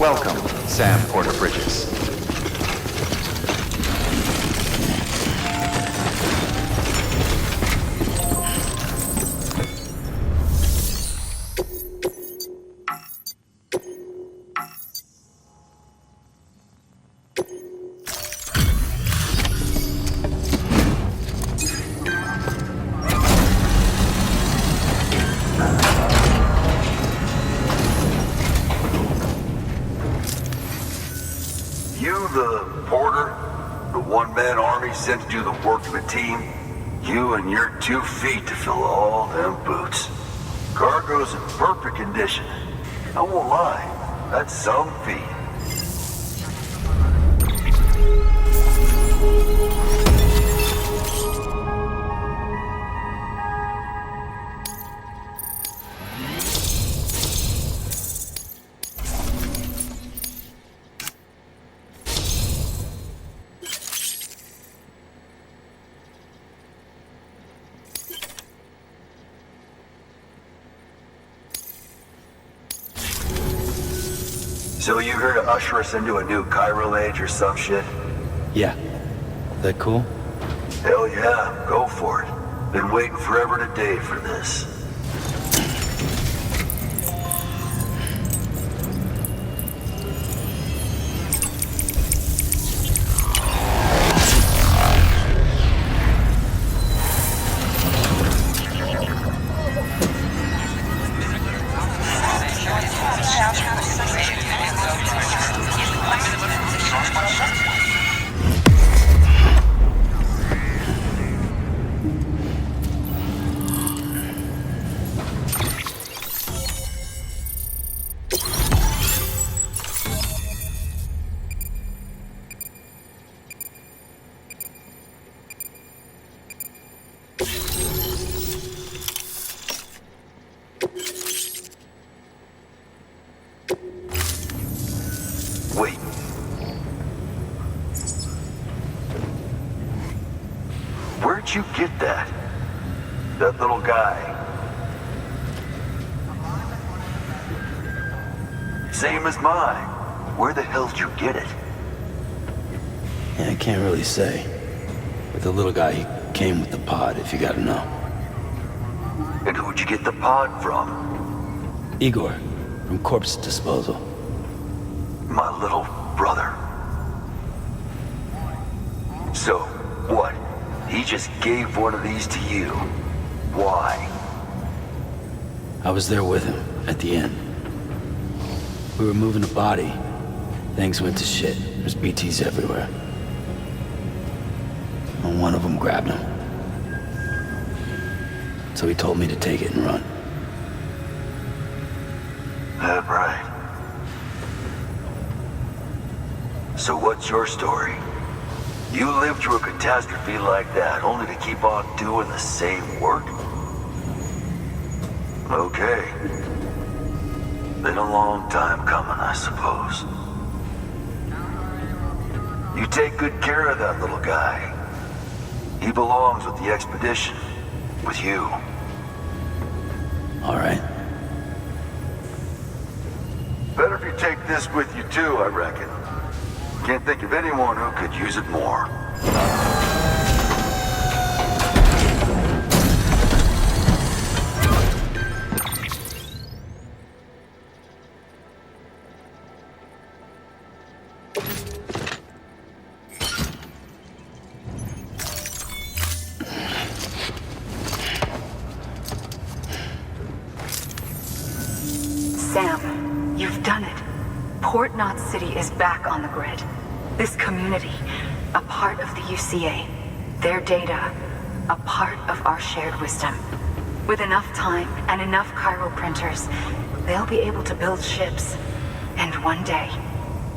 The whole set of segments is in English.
Welcome, Sam Porter Bridges. Sent to do the work of a team, you and your 2 feet to fill all them boots. Cargo's in perfect condition. I won't lie, that's some feat. So you here to usher us into a new chiral age or some shit? Yeah. That cool? Hell yeah, go for it. Been waiting forever today for this. Wait. Where'd you get that? That little guy? Same as mine. Where the hell did you get it? Yeah, I can't really say. With the little guy, he came with the pod, if you gotta know. And who'd you get the pod from? Igor, from Corpse Disposal. My little brother. So, what? He just gave one of these to you. Why? I was there with him, at the end. We were moving a body. Things went to shit. There's BTs everywhere. And one of them grabbed him. So he told me to take it and run. That right. So what's your story? You lived through a catastrophe like that, only to keep on doing the same work? Okay. Been a long time coming, I suppose. You take good care of that little guy. He belongs with the expedition. With you. All right. Better if you take this with you too, I reckon. Can't think of anyone who could use it more. Sam, you've done it. Port Knot City is back on the grid. This community, a part of the UCA. Their data, a part of our shared wisdom. With enough time and enough chiral printers, they'll be able to build ships. And one day,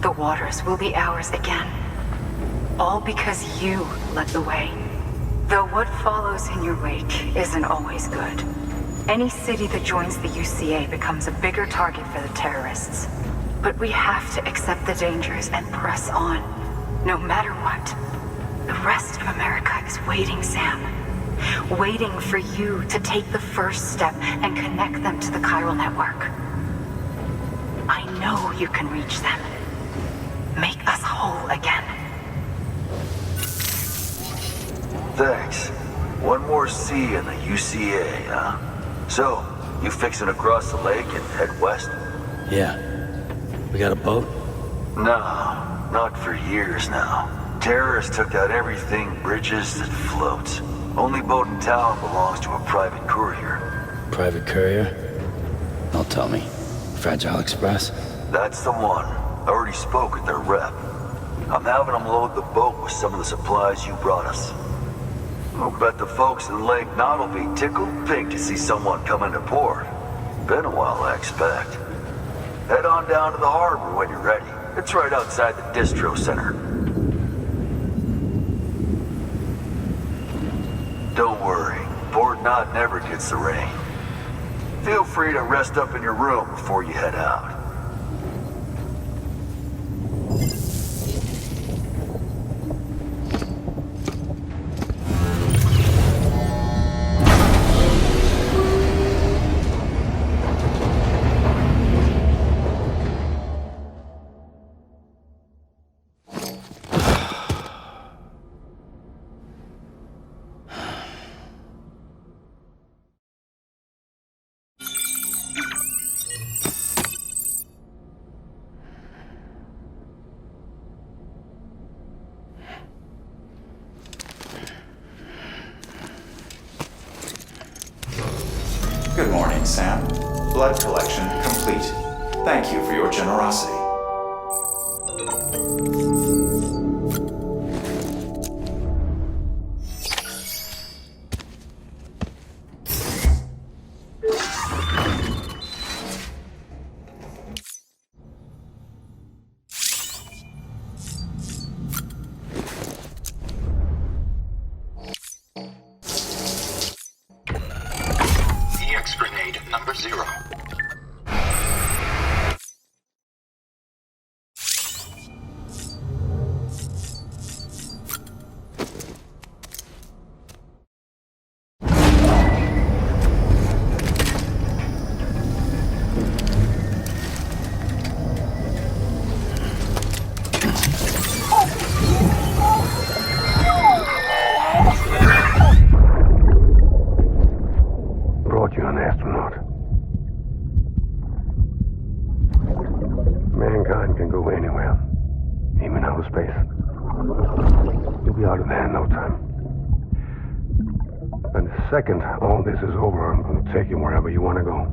the waters will be ours again. All because you led the way. Though what follows in your wake isn't always good. Any city that joins the UCA becomes a bigger target for the terrorists. But we have to accept the dangers and press on, no matter what. The rest of America is waiting, Sam. Waiting for you to take the first step and connect them to the chiral network. I I know you can reach them. Make us whole again. Thanks. One more C in the UCA, huh? So, you fixing to cross the lake and head west? Yeah. We got a boat? No, not for years now. Terrorists took out everything bridges that floats. Only boat in town belongs to a private courier. Private courier? Don't tell me. Fragile Express? That's the one. I already spoke with their rep. I'm having them load the boat with some of the supplies you brought us. I'll bet the folks in Lake Knot will be tickled pink to see someone come into port. Been a while, I expect. Head on down to the harbor when you're ready. It's right outside the distro center. Don't worry, Port Knot never gets the rain. Feel free to rest up in your room before you head out. Good morning, Sam. Blood collection complete. Thank you for your generosity. Grenade number 0. You're an astronaut. Mankind can go anywhere, even outer space. You'll be out of there in no time. And the second all this is over, I'm going to take you wherever you want to go.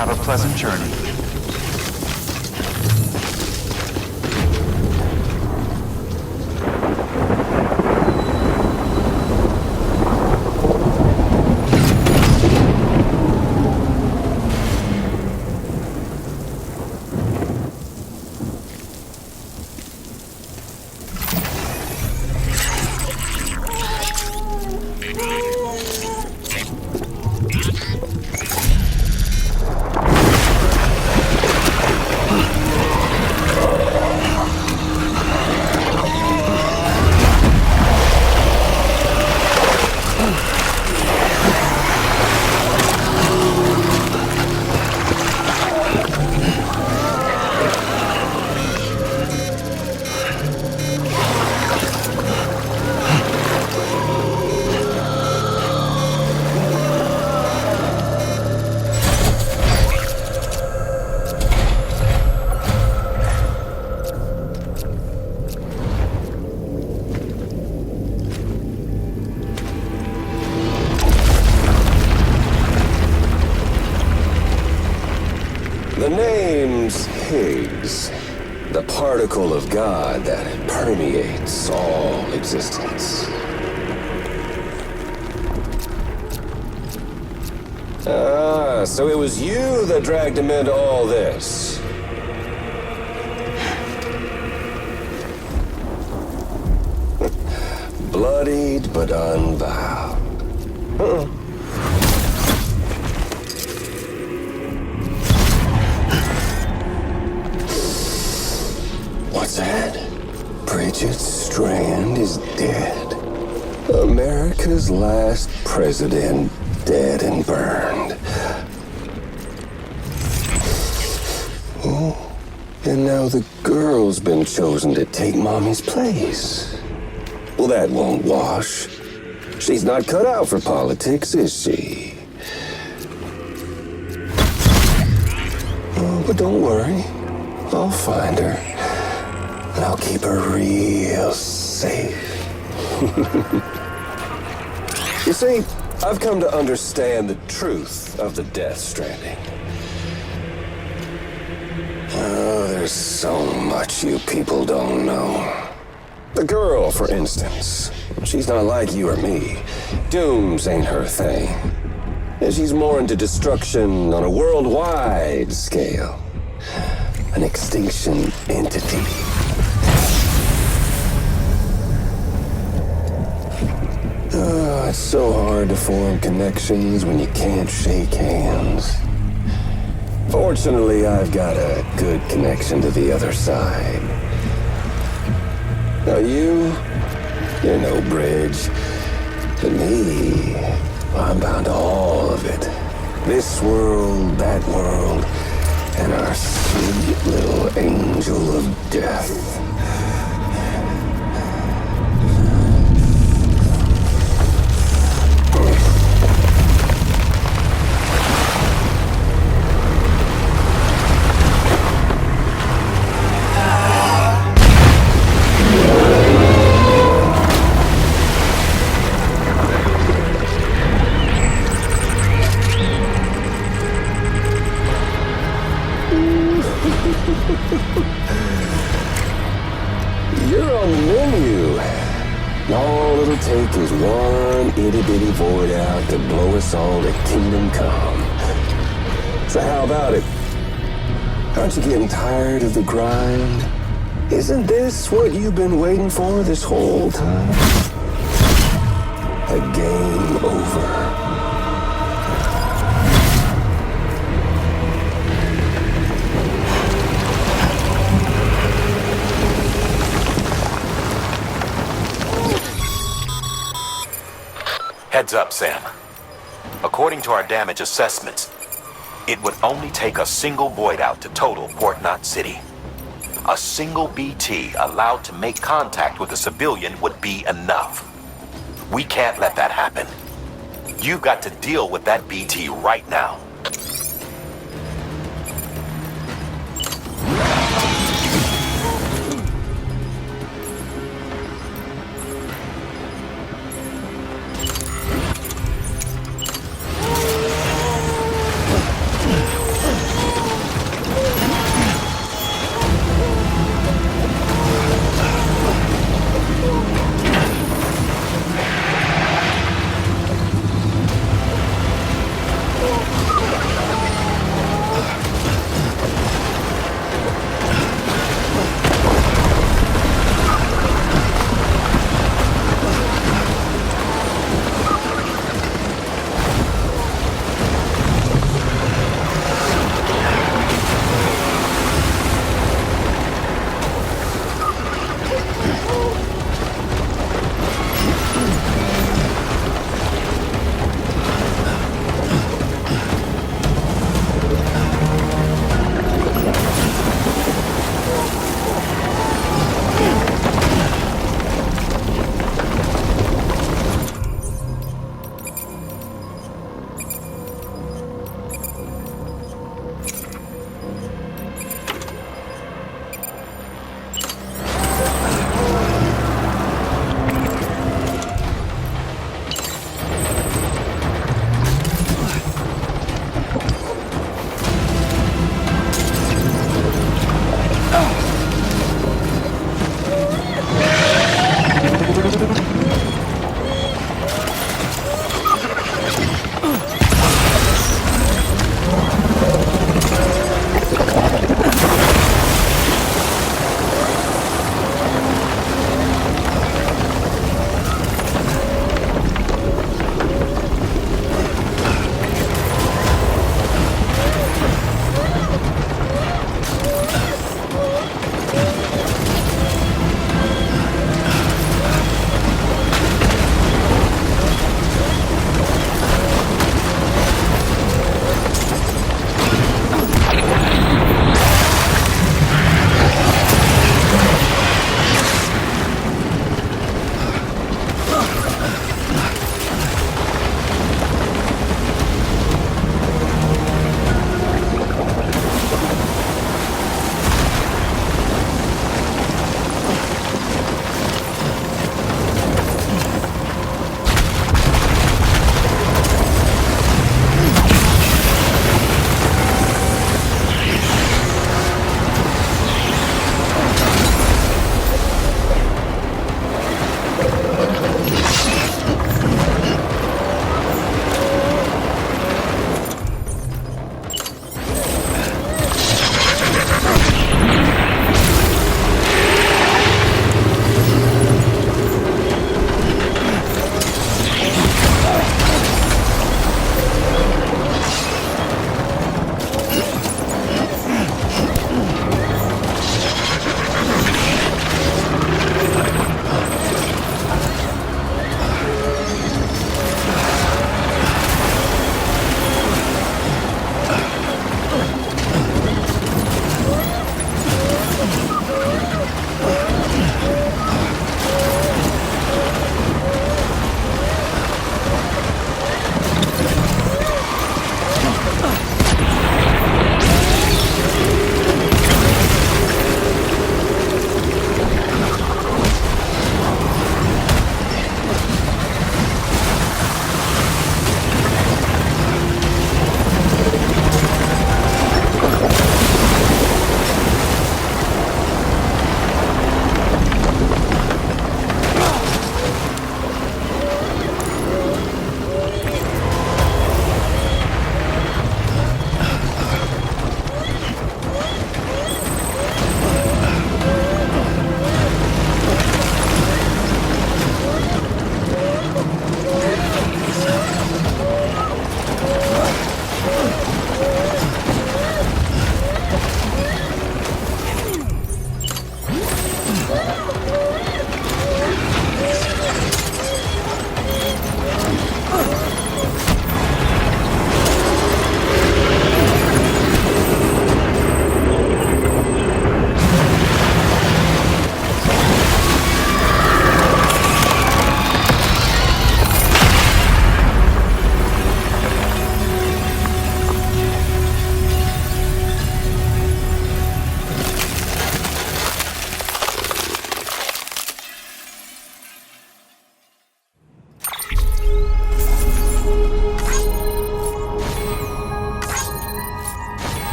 Have a pleasant journey. The name's Higgs, the particle of God that permeates all existence. Ah, so it was you that dragged him into all this. Bloodied but unbowed. What's that? Bridget Strand is dead. America's last president dead and burned. Oh, and now the girl's been chosen to take Mommy's place. Well, that won't wash. She's not cut out for politics, is she? Oh, but don't worry. I'll find her. And I'll keep her real safe. You see, I've come to understand the truth of the Death Stranding. Oh, there's so much you people don't know. The girl, for instance, she's not like you or me. Dooms ain't her thing. And she's more into destruction on a worldwide scale. An extinction entity. Oh, it's so hard to form connections when you can't shake hands. Fortunately, I've got a good connection to the other side. Now you're no bridge. But me, I'm bound to all of it. This world, that world, and our sweet little angel of death. You're on the menu. All it'll take is one itty-bitty void out to blow us all to kingdom come. So how about it? Aren't you getting tired of the grind? Isn't this what you've been waiting for this whole time? A game over. Heads up, Sam. According to our damage assessments, it would only take a single void out to total Port Knot City. A single BT allowed to make contact with a civilian would be enough. We can't let that happen. You've got to deal with that BT right now.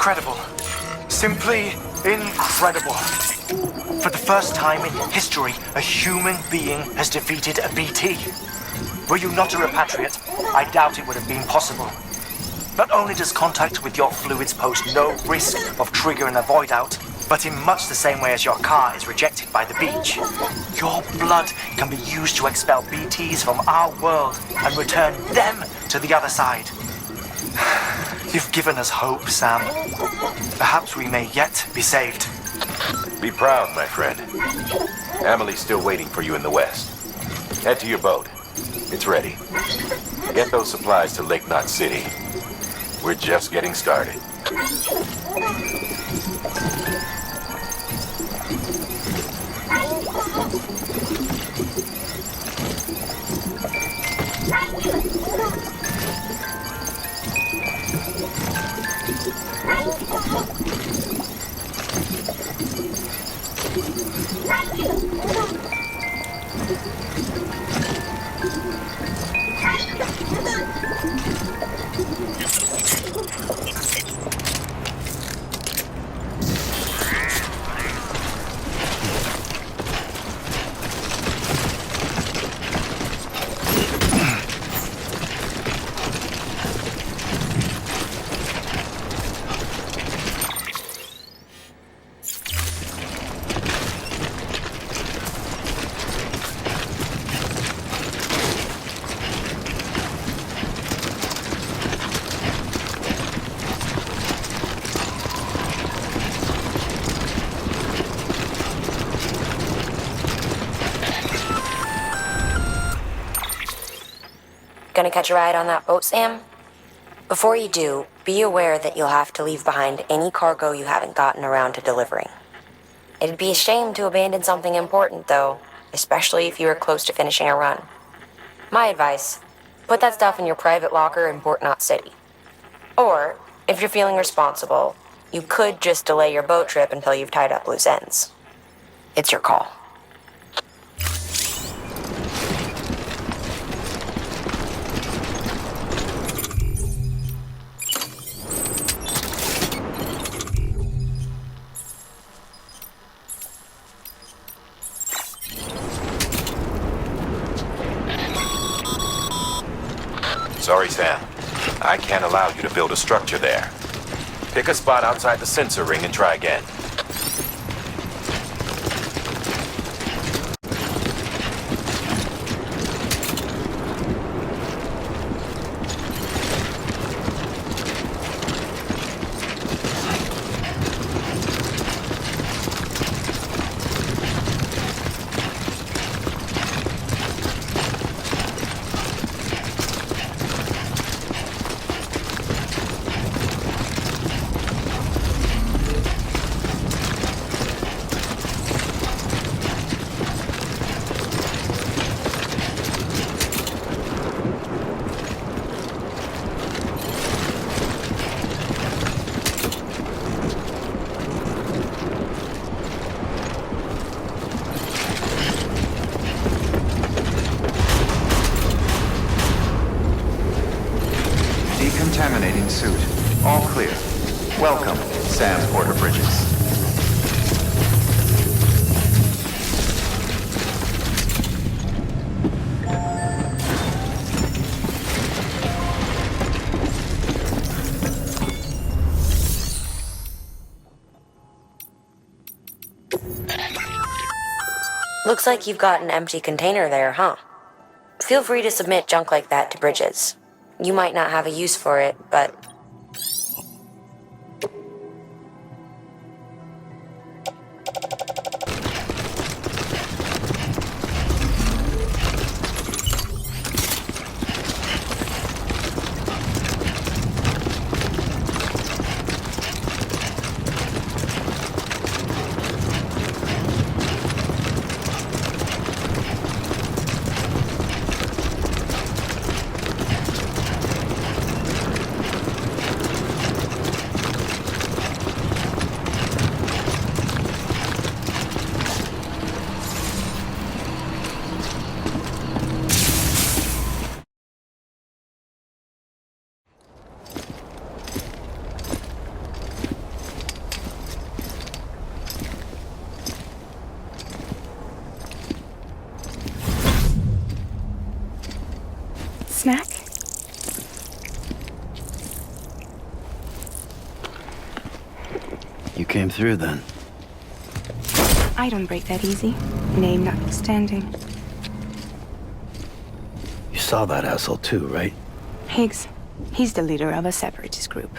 incredible. Simply incredible. For the first time in history, a human being has defeated a BT. Were you not a repatriate, I doubt it would have been possible. Not only does contact with your fluids pose no risk of triggering a void out, but in much the same way as your car is rejected by the beach, your blood can be used to expel BTs from our world and return them to the other side. You've given us hope, Sam. Perhaps we may yet be saved. Be proud, my friend. Emily's still waiting for you in the west. Head to your boat. It's ready. Get those supplies to Lake Knot City. We're just getting started. Gonna catch a ride on that boat, Sam? Before you do, be aware that you'll have to leave behind any cargo you haven't gotten around to delivering. It'd be a shame to abandon something important, though, especially if you were close to finishing a run. My advice, put that stuff in your private locker in Port Knot City. Or, if you're feeling responsible, you could just delay your boat trip until you've tied up loose ends. It's your call. Sorry, Sam. I can't allow you to build a structure there. Pick a spot outside the sensor ring and try again. Decontaminating suit. All clear. Welcome, Sam Porter Bridges. Looks like you've got an empty container there, huh? Feel free to submit junk like that to Bridges. You might not have a use for it, but... Snack? You came through then. I don't break that easy. Name notwithstanding. You saw that asshole too, right? Higgs. He's the leader of a separatist group.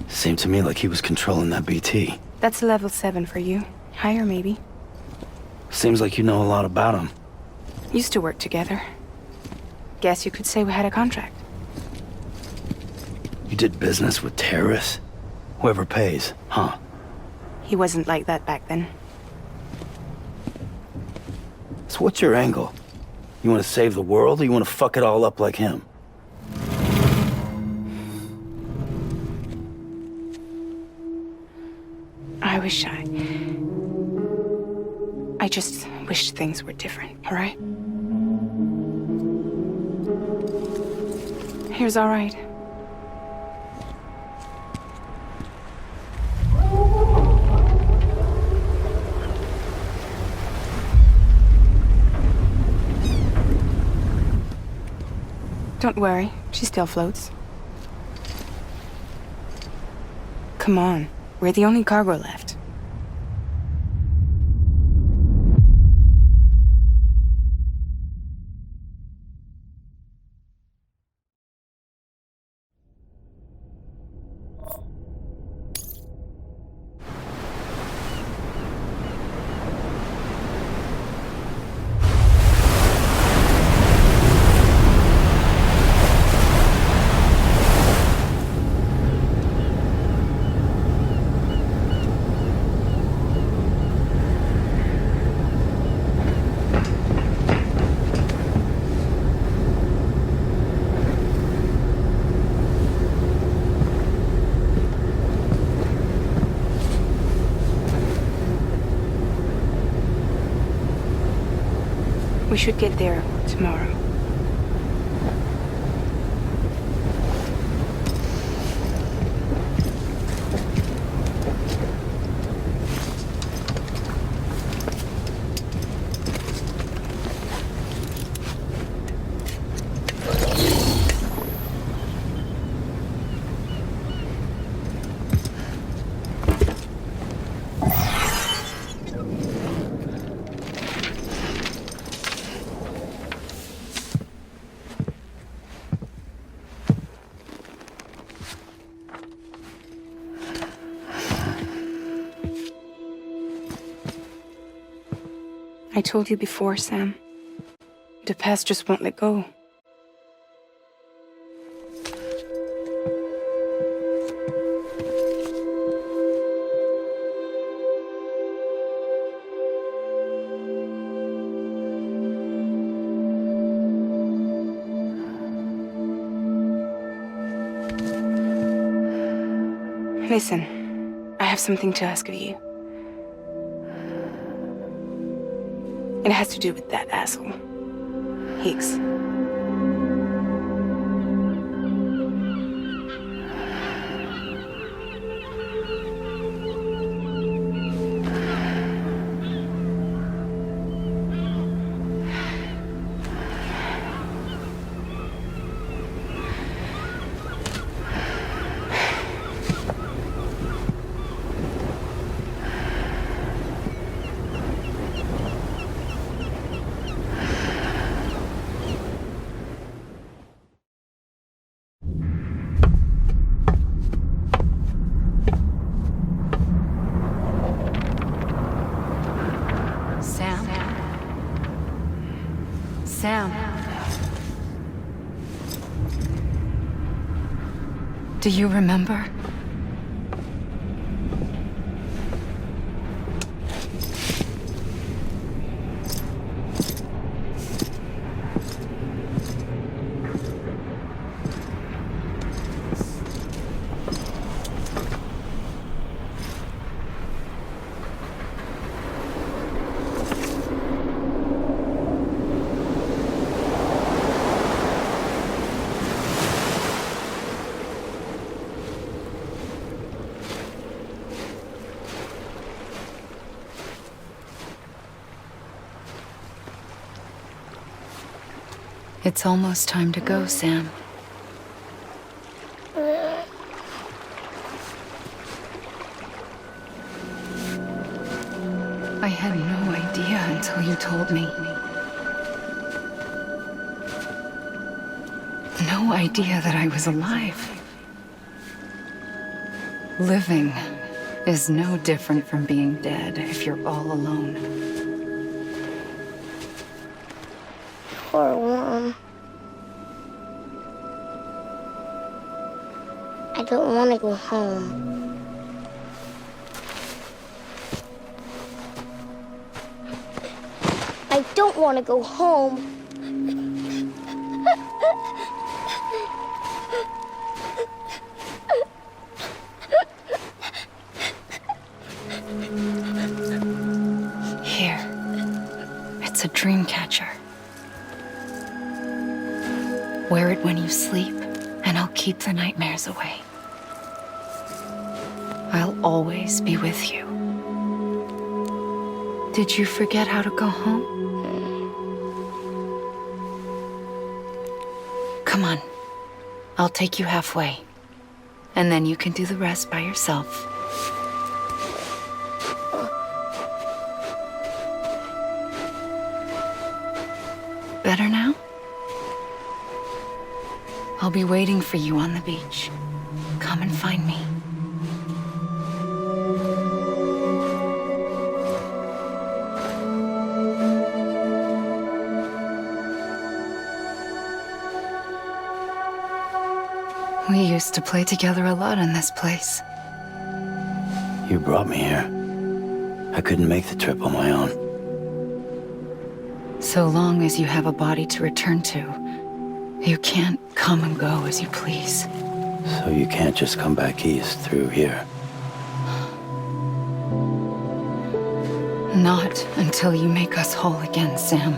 Seemed to me like he was controlling that BT. That's level 7 for you. Higher, maybe. Seems like you know a lot about him. Used to work together. Guess you could say we had a contract. You did business with terrorists? Whoever pays, huh? He wasn't like that back then. So what's your angle? You want to save the world, or you want to fuck it all up like him? I just wish things were different, all right? Here's all right. Don't worry, she still floats. Come on, we're the only cargo left. We should get there tomorrow. I told you before, Sam. The past just won't let go. Listen, I have something to ask of you. It has to do with that asshole, Higgs. Sam. Do you remember? It's almost time to go, Sam. I had no idea until you told me. No idea that I was alive. Living is no different from being dead if you're all alone. Poor Worm. I don't want to go home. I don't want to go home. Here. It's a dream catcher. Wear it when you sleep, and I'll keep the nightmares away. I'll always be with you. Did you forget how to go home? Come on. I'll take you halfway. And then you can do the rest by yourself. Better now? I'll be waiting for you on the beach. Come and find me. We used to play together a lot in this place. You brought me here. I couldn't make the trip on my own. So long as you have a body to return to, you can't come and go as you please. So you can't just come back east through here? Not until you make us whole again, Sam.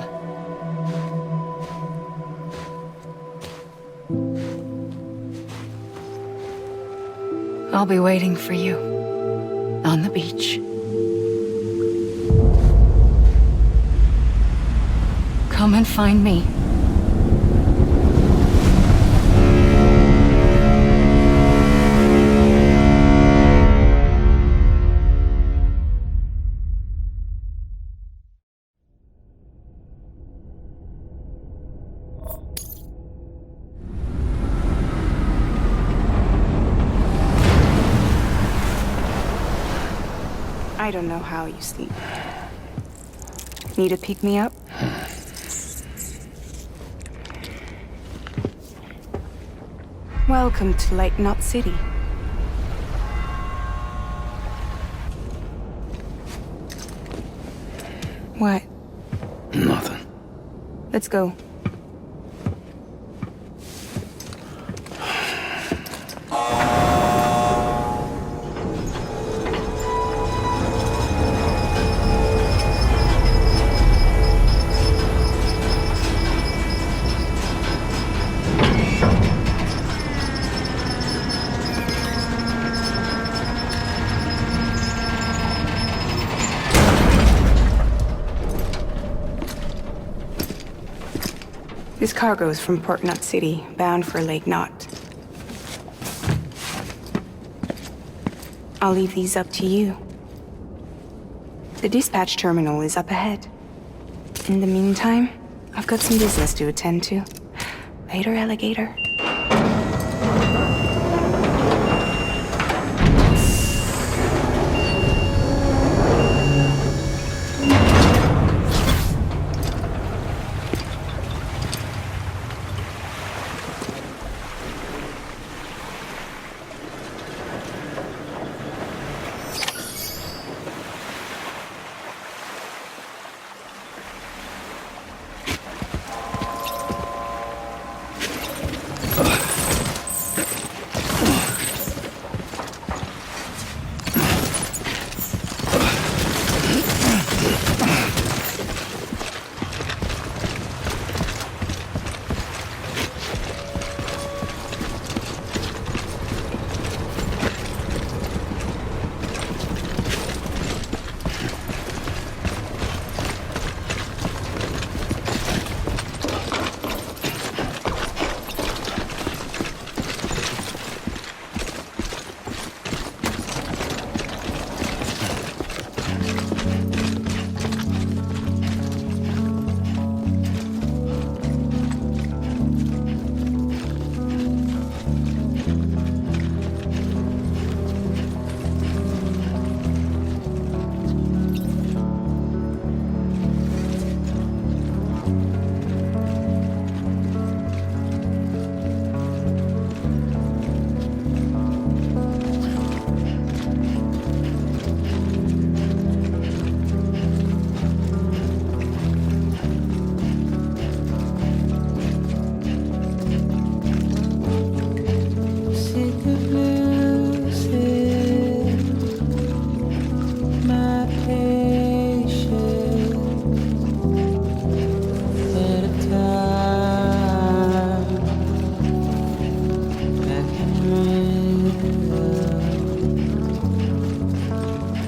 I'll be waiting for you on the beach. Come and find me. I don't know how you sleep. Need to pick me up? Welcome to Lake Knot City. What? Nothing. Let's go. This cargo is from Port Knot City, bound for Lake Knot. I'll leave these up to you. The dispatch terminal is up ahead. In the meantime, I've got some business to attend to. Later, alligator.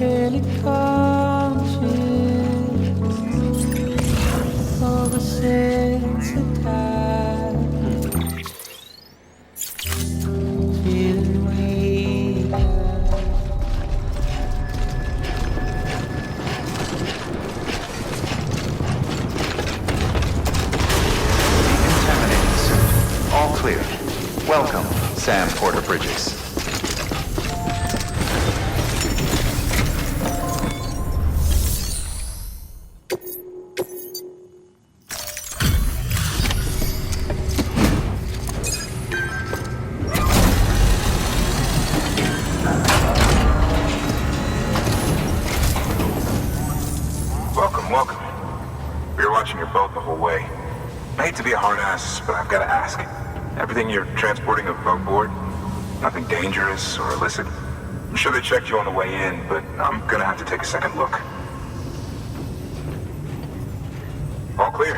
All clear. Welcome, Sam Porter Bridges. Welcome. We were watching your boat the whole way. I hate to be a hard ass, but I've got to ask. Everything you're transporting above board? Nothing dangerous or illicit? I'm sure they checked you on the way in, but I'm gonna have to take a second look. All clear.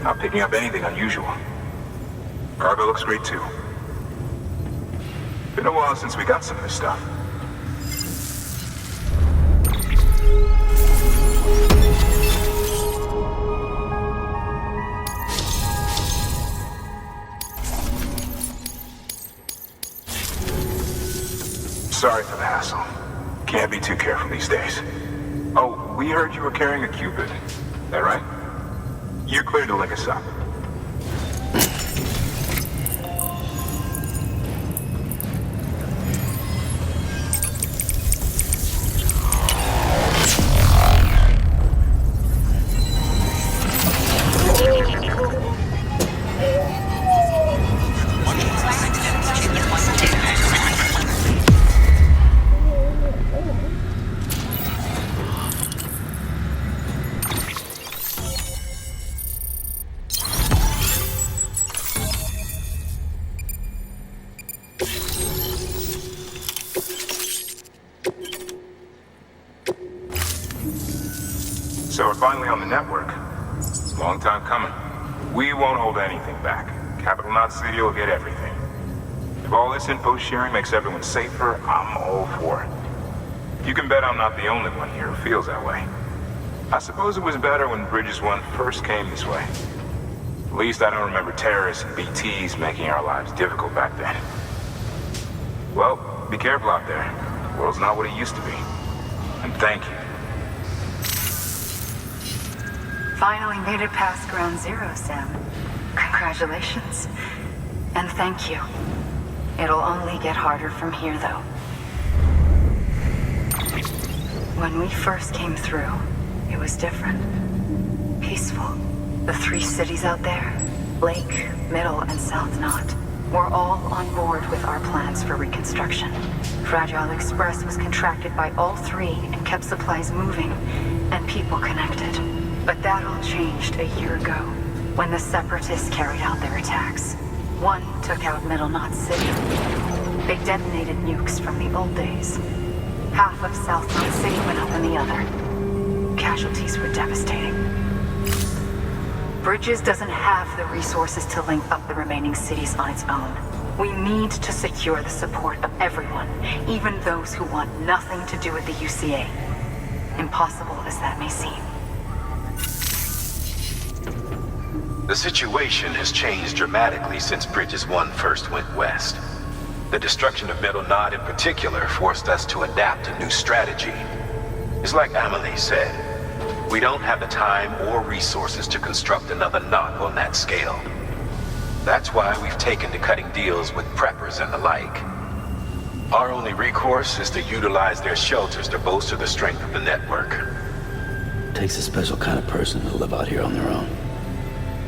Not picking up anything unusual. Cargo looks great too. Been a while since we got some of this stuff. Sorry for the hassle. Can't be too careful these days. Oh, we heard you were carrying a Cupid. That right? You're cleared to link us up. So we're finally on the network. Long time coming. We won't hold anything back. Capital Knot City will get everything. If all this info sharing makes everyone safer, I'm all for it. You can bet I'm not the only one here who feels that way. I suppose it was better when Bridges 1 first came this way. At least I don't remember terrorists and BTs making our lives difficult back then. Well, be careful out there. The world's not what it used to be. And thank you. Finally made it past ground zero, Sam. Congratulations. And thank you. It'll only get harder from here, though. When we first came through, it was different. Peaceful. The 3 cities out there, Lake, Middle, and South Knot, were all on board with our plans for reconstruction. Fragile Express was contracted by all 3 and kept supplies moving and people connected. But that all changed a year ago, when the Separatists carried out their attacks. One took out Middle Knot City. They detonated nukes from the old days. Half of South Knot City went up in the other. Casualties were devastating. Bridges doesn't have the resources to link up the remaining cities on its own. We need to secure the support of everyone, even those who want nothing to do with the UCA. Impossible as that may seem. The situation has changed dramatically since Bridges 1 first went west. The destruction of Middle Knot in particular forced us to adapt a new strategy. It's like Amelie said, we don't have the time or resources to construct another knot on that scale. That's why we've taken to cutting deals with preppers and the like. Our only recourse is to utilize their shelters to bolster the strength of the network. Takes a special kind of person to live out here on their own.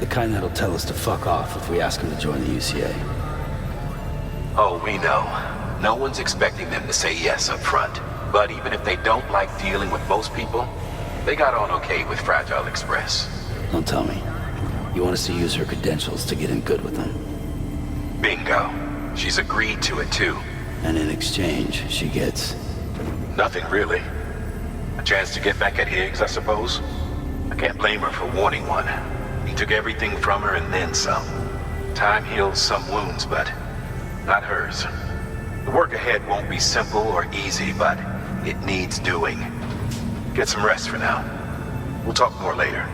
The kind that'll tell us to fuck off if we ask them to join the UCA. Oh, we know. No one's expecting them to say yes up front. But even if they don't like dealing with most people, they got on okay with Fragile Express. Don't tell me. You want us to use her credentials to get in good with them? Bingo. She's agreed to it too. And in exchange, she gets... Nothing really. A chance to get back at Higgs, I suppose. I can't blame her for wanting one. He took everything from her and then some. Time heals some wounds, but not hers. The work ahead won't be simple or easy, but It needs doing. Get some rest for now. We'll talk more later.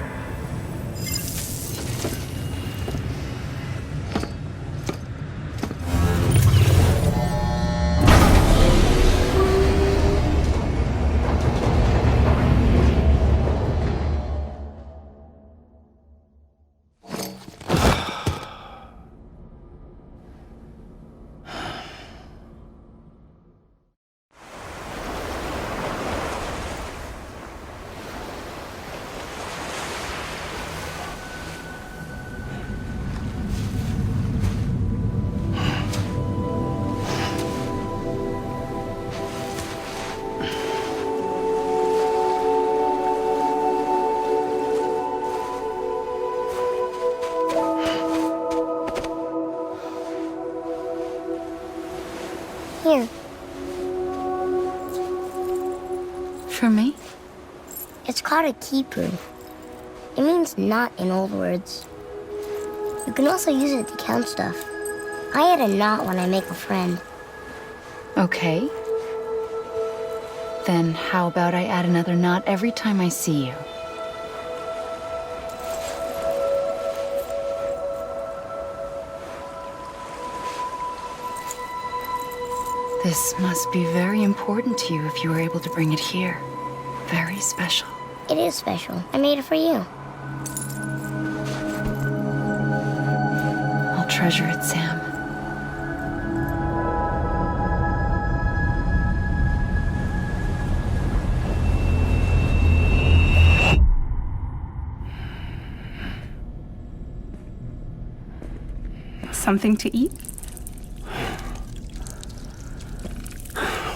Here. For me? It's called a keeper. It means knot in old words. You can also use it to count stuff. I add a knot when I make a friend. Okay. Then how about I add another knot every time I see you? This must be very important to you if you were able to bring it here. Very special. It is special. I made it for you. I'll treasure it, Sam. Something to eat?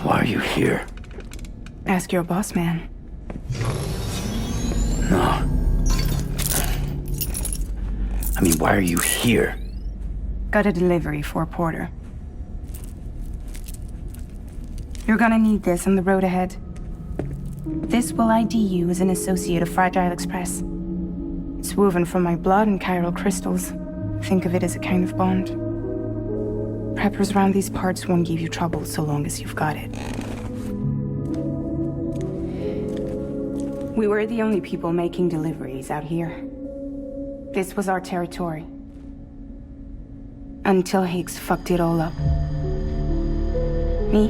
Why are you here? Ask your boss man. No. I mean, why are you here? Got a delivery for a porter. You're gonna need this on the road ahead. This will ID you as an associate of Fragile Express. It's woven from my blood and chiral crystals. Think of it as a kind of bond. Preppers around these parts won't give you trouble so long as you've got it. We were the only people making deliveries out here. This was our territory. Until Higgs fucked it all up. Me,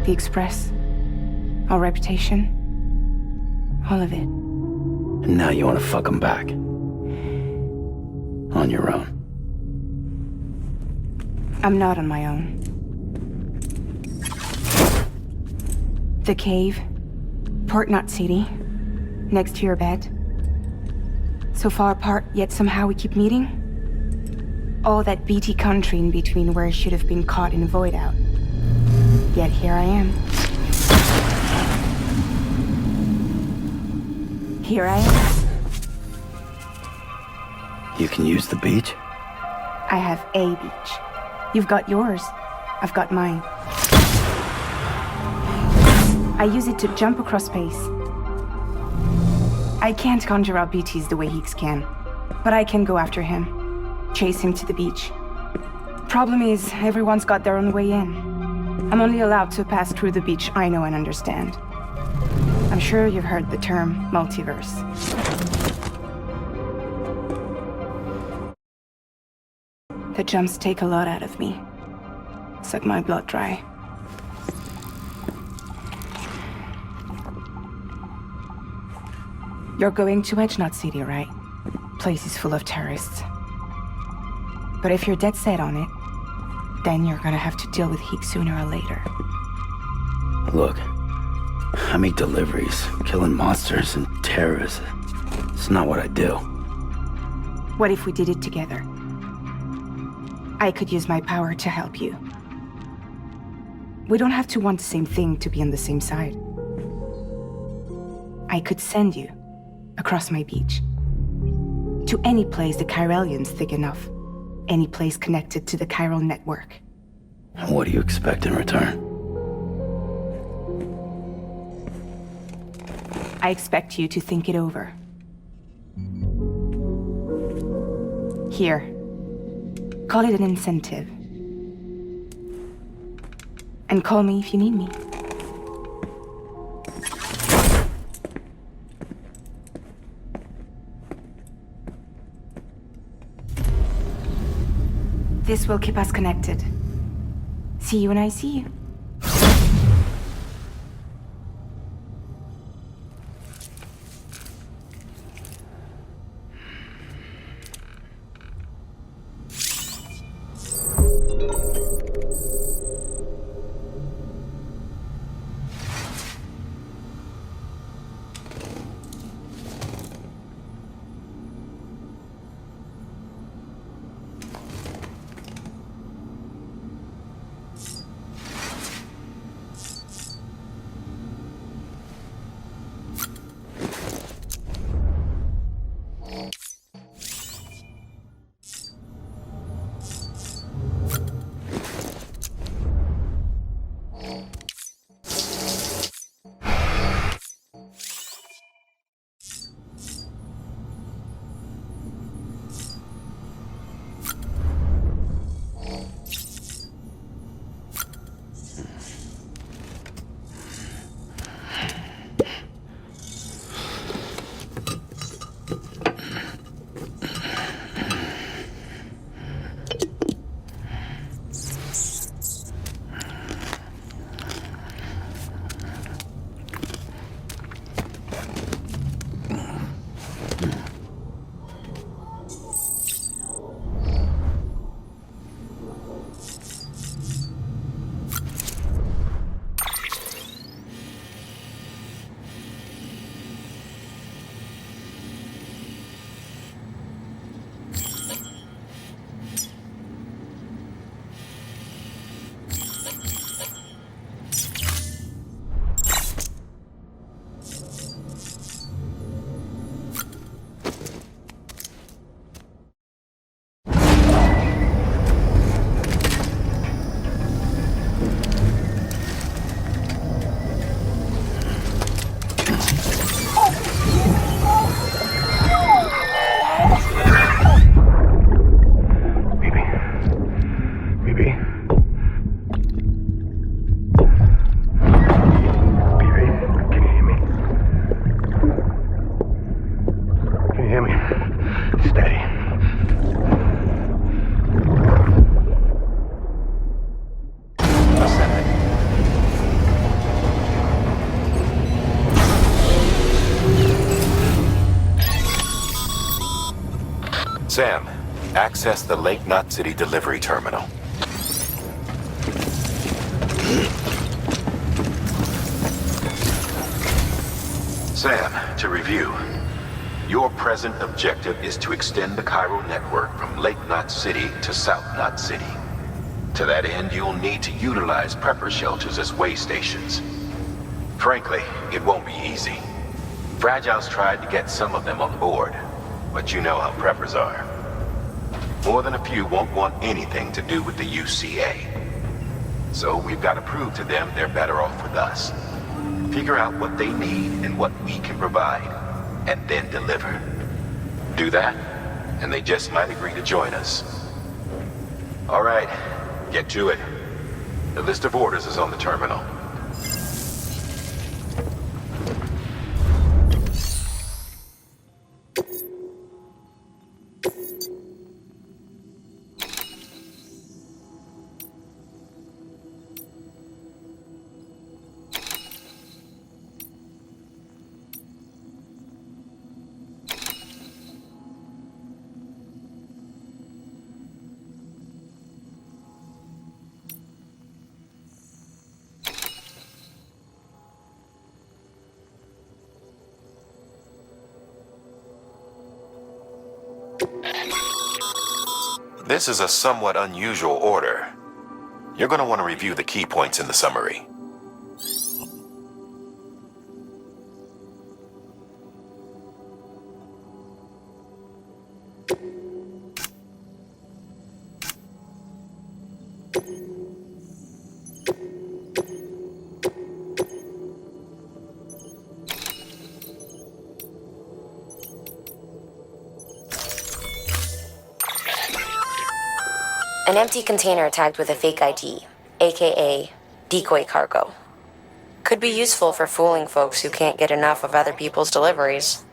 the Express, our reputation, all of it. And now you want to fuck them back. On your own. I'm not on my own. The cave, Port Knot City, next to your bed. So far apart, yet somehow we keep meeting. All that BT country in between where I should have been caught in a void out. Yet here I am. Here I am. You can use the beach? I have a beach. You've got yours. I've got mine. I use it to jump across space. I can't conjure up BTs the way Higgs can, but I can go after him, chase him to the beach. Problem is, everyone's got their own way in. I'm only allowed to pass through the beach I know and understand. I'm sure you've heard the term multiverse. The jumps take a lot out of me. Suck my blood dry. You're going to Edge Knot City, right? Place is full of terrorists. But if you're dead set on it, then you're gonna have to deal with Higgs sooner or later. Look, I make deliveries, killing monsters and terrorists. It's not what I do. What if we did it together? I could use my power to help you. We don't have to want the same thing to be on the same side. I could send you across my beach. To any place the Chiralian's thick enough. Any place connected to the chiral network. What do you expect in return? I expect you to think it over. Here. Call it an incentive. And call me if you need me. This will keep us connected. See you when I see you. Sam, access the Lake Knot City delivery terminal. Sam, to review. Your present objective is to extend the Cairo network from Lake Knot City to South Knot City. To that end, you'll need to utilize prepper shelters as way stations. Frankly, it won't be easy. Fragile's tried to get some of them on board, but you know how preppers are. More than a few won't want anything to do with the UCA. So we've got to prove to them they're better off with us. Figure out what they need and what we can provide, and then deliver. Do that, and they just might agree to join us. All right, get to it. The list of orders is on the terminal. This is a somewhat unusual order. You're going to want to review the key points in the summary. An empty container tagged with a fake ID, aka decoy cargo. Could be useful for fooling folks who can't get enough of other people's deliveries.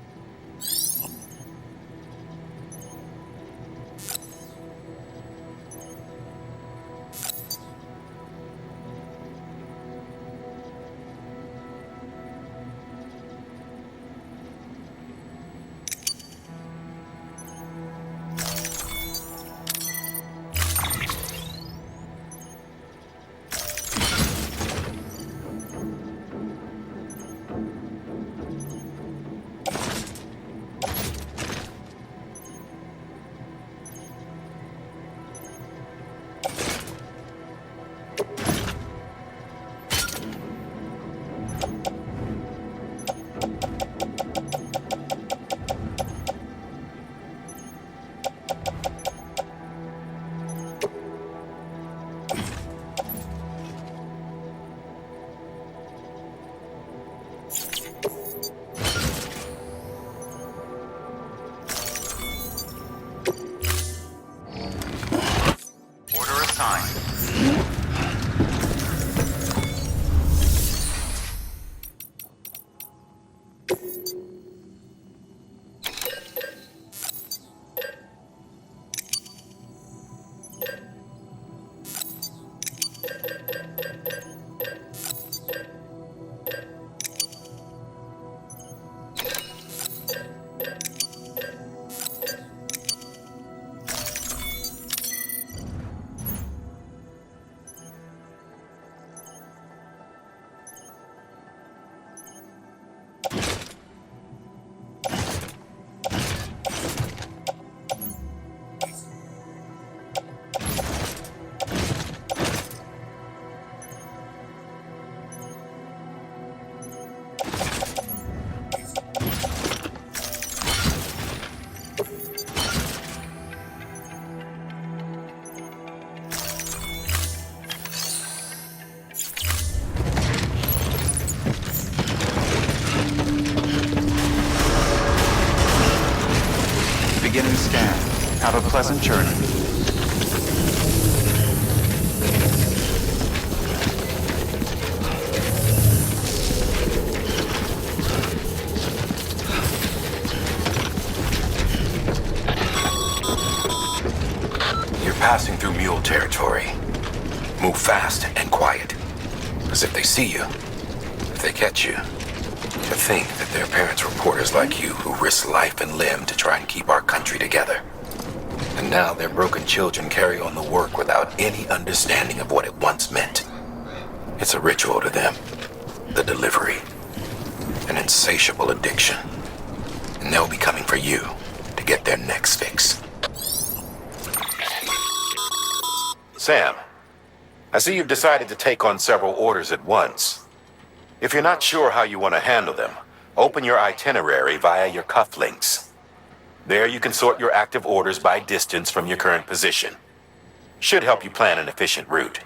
scan. Have a pleasant journey. You're passing through mule territory. Move fast and quiet. Because if they see you, if they catch you, to think that their parents were reporters like you who risk life and limb to try and keep our country together. And now their broken children carry on the work without any understanding of what it once meant. It's a ritual to them. The delivery. An insatiable addiction. And they'll be coming for you to get their next fix. Sam, I see you've decided to take on several orders at once. If you're not sure how you want to handle them, open your itinerary via your cufflinks. There you can sort your active orders by distance from your current position. Should help you plan an efficient route.